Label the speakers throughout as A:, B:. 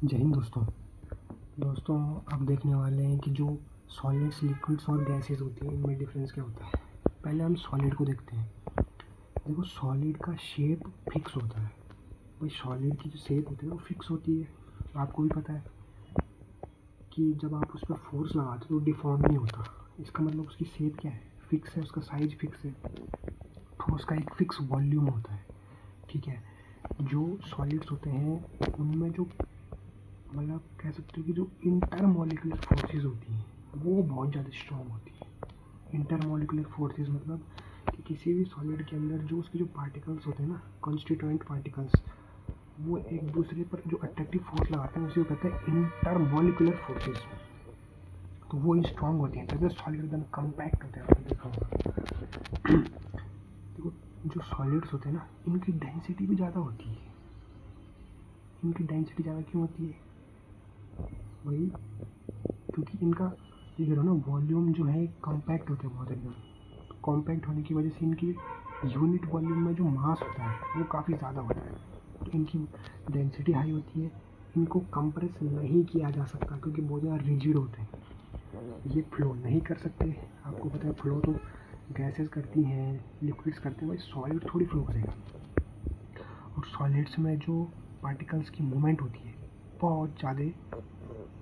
A: जय हिंद दोस्तों आप देखने वाले हैं कि जो सॉलिड्स लिक्विड्स और गैसेस होती हैं इनमें डिफरेंस क्या होता है। पहले हम सॉलिड को देखते हैं। देखो सॉलिड का शेप फिक्स होता है। भाई सॉलिड की जो शेप होती है वो फिक्स होती है। आपको भी पता है कि जब आप उस पर फोर्स लगाते हो तो डिफॉर्म नहीं होता। इसका मतलब उसकी शेप क्या है, फिक्स है, उसका साइज फिक्स है, तो उसका एक फिक्स वॉल्यूम होता है। ठीक है। जो सॉलिड्स होते हैं उनमें जो मतलब कह सकते हो कि जो इंटरमॉलिक्यूलर फोर्सेस होती हैं वो बहुत ज़्यादा स्ट्रॉन्ग होती है। इंटरमॉलिक्यूलर फोर्सेस मतलब कि किसी भी सॉलिड के अंदर जो उसके जो पार्टिकल्स होते हैं ना, कॉन्स्टिट्यूएंट पार्टिकल्स, वो एक दूसरे पर जो अट्रैक्टिव फोर्स लगाते हैं उसे कहते हैं इंटरमॉलिक्यूलर फोर्सेस। तो वो स्ट्रॉन्ग होती हैं, तभी सॉलिड एकदम कम्पैक्ट होते हैं। आपने देखा होगा। देखो जो सॉलिड्स होते हैं ना इनकी डेंसिटी भी ज़्यादा होती है। इनकी डेंसिटी ज़्यादा क्यों होती है? वही क्योंकि इनका ये करो ना वॉल्यूम जो है कॉम्पैक्ट होते हैं बहुत एकदम। तो कॉम्पैक्ट होने की वजह से इनकी यूनिट वॉल्यूम में जो मास होता है वो काफ़ी ज़्यादा होता है। तो इनकी डेंसिटी हाई होती है। इनको कंप्रेस नहीं किया जा सकता क्योंकि बहुत ज़्यादा रिजिड होते हैं। ये फ्लो नहीं कर सकते। आपको पता है फ्लो तो गैसेस करती हैं, लिक्विड्स करते हैं, भाई सॉलिड थोड़ी फ्लो करेगा। और सॉलिड्स में जो पार्टिकल्स की मूवमेंट होती है बहुत ज़्यादा,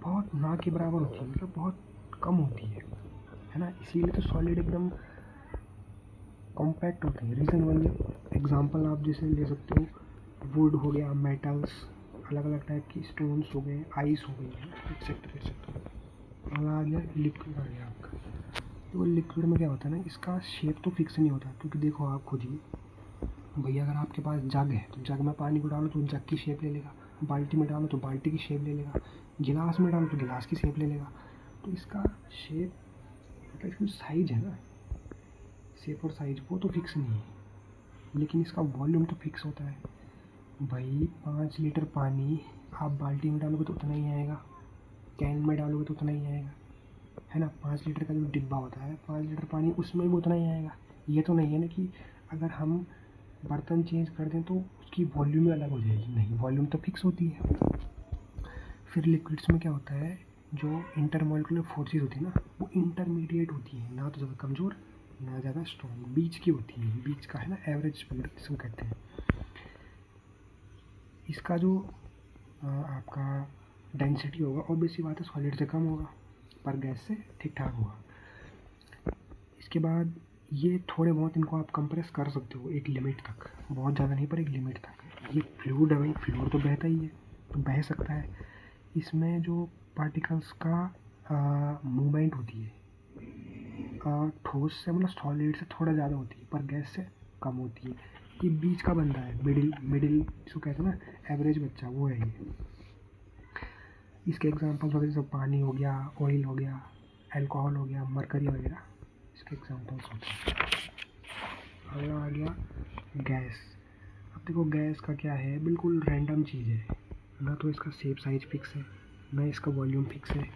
A: बहुत ना के बराबर होती है, मतलब बहुत कम होती है ना। इसीलिए तो सॉलिड एकदम कॉम्पैक्ट होते हैं। रीज़न वही है। एग्जांपल आप जैसे ले सकते हो, वुड हो गया, मेटल्स, अलग अलग टाइप की स्टोन्स हो गए, आइस हो गई, एक्सेट्रा एक्सेट्रा। और आ गया लिक्विड आ गया आपका। तो लिक्विड में क्या होता है ना, इसका शेप तो फिक्स नहीं होता क्योंकि देखो आप खुद ही, भैया अगर आपके पास जग है तो जग में पानी को डालो तो जग की शेप ले लेगा, बाल्टी में डालो तो बाल्टी की शेप ले लेगा, गिलास में डालो तो गिलास की शेप ले लेगा। तो इसका शेप मतलब इसकी साइज है ना, शेप और साइज वो तो फिक्स नहीं है, लेकिन इसका वॉल्यूम तो फिक्स होता है। भाई 5 लीटर पानी आप बाल्टी में डालोगे तो उतना ही आएगा, कैन में डालोगे तो उतना ही आएगा, है ना। 5 लीटर का जो डिब्बा होता है 5 लीटर पानी उसमें भी उतना ही आएगा। ये तो नहीं है ना कि अगर हम बर्तन चेंज कर दें तो उसकी वॉल्यूम अलग हो जाएगी, नहीं, वॉल्यूम तो फिक्स होती है। फिर लिक्विड्स में क्या होता है, जो इंटरमॉलिक्यूलर फोर्सेस होती है ना वो इंटरमीडिएट होती है, ना तो ज़्यादा कमज़ोर ना ज़्यादा स्ट्रॉन्ग, बीच की होती है। बीच का है ना एवरेज स्पीड जिसको कहते हैं। इसका जो आपका डेंसिटी होगा ऑब्वियस सी बात है सॉलिड से कम होगा, पर गैस से ठीक ठाक होगा। इसके बाद ये थोड़े बहुत इनको आप कंप्रेस कर सकते हो एक लिमिट तक, बहुत ज़्यादा नहीं पर एक लिमिट तक। ये फ्लूइड है भाई, फ्लूइड तो बहता ही है, तो बह सकता है। इसमें जो पार्टिकल्स का मूवमेंट होती है ठोस से मतलब सॉलिड से थोड़ा ज़्यादा होती है पर गैस से कम होती है। ये बीच का बंदा है, मिडिल मिडिल जिसको कहते हैं ना एवरेज बच्चा, वो है ये। इसके एग्जांपल्स वगैरह सब पानी हो गया, ऑयल हो गया, अल्कोहल हो गया, मरकरी वगैरह, इसके एग्जांपल्स होते हैं। अगला आ गया गैस। अब देखो गैस का क्या है, बिल्कुल रैंडम चीज़ है ना, तो इसका शेप साइज फिक्स है ना इसका वॉल्यूम फिक्स है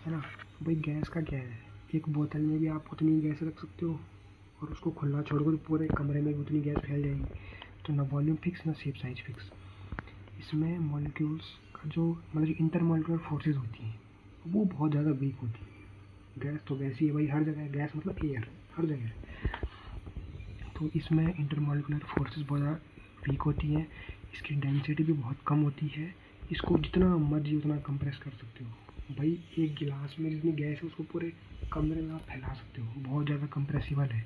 A: ना। भाई गैस का क्या है, एक बोतल में भी आप उतनी गैस रख सकते हो और उसको खुला छोड़ कर पूरे कमरे में भी उतनी गैस फैल जाएगी। तो ना वॉल्यूम फिक्स ना शेप साइज फिक्स। इसमें मॉलिक्यूल्स का जो मतलब जो इंटर मॉलिक्यूलर फोर्सेज होती हैं वो बहुत ज़्यादा वीक होती है। गैस तो गैस ही है भाई, हर जगह है, गैस मतलब एयर हर जगह है। तो इसमें इंटर मॉलिक्यूलर फोर्सेज बहुत ज़्यादा वीक होती हैं। इसकी डेंसिटी भी बहुत कम होती है। इसको जितना मर्जी उतना कंप्रेस कर सकते हो। भाई एक गिलास में जितनी गैस है उसको पूरे कमरे में आप फैला सकते हो, बहुत ज़्यादा कंप्रेसिबल है।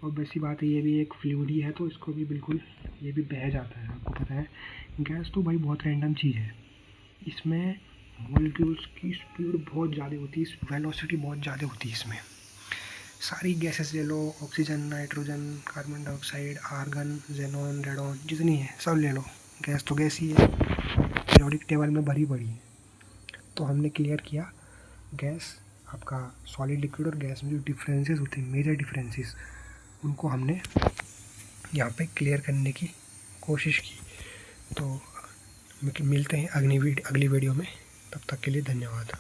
A: और वैसी बात है ये भी एक फ्लूइड ही है तो इसको भी बिल्कुल ये भी बह जाता है, आपको पता है। गैस तो भाई बहुत रैंडम चीज़ है। इसमें मॉलिक्यूल्स की स्पीड बहुत ज़्यादा होती है, वेलोसिटी बहुत ज़्यादा होती है इसमें। सारी गैसेस ले लो, oxygen, nitrogen, carbon dioxide, argon, xenon, radon, जितनी है सब ले लो, गैस तो गैस ही है, पीरियोडिक टेबल में भरी पड़ी है। तो हमने क्लियर किया गैस, आपका सॉलिड, लिक्विड और गैस में जो डिफरेंसेस होते हैं, मेजर डिफरेंसेस, उनको हमने यहाँ पे क्लियर करने की कोशिश की। तो मिलते हैं अगली वीडियो में, तब तक के लिए धन्यवाद।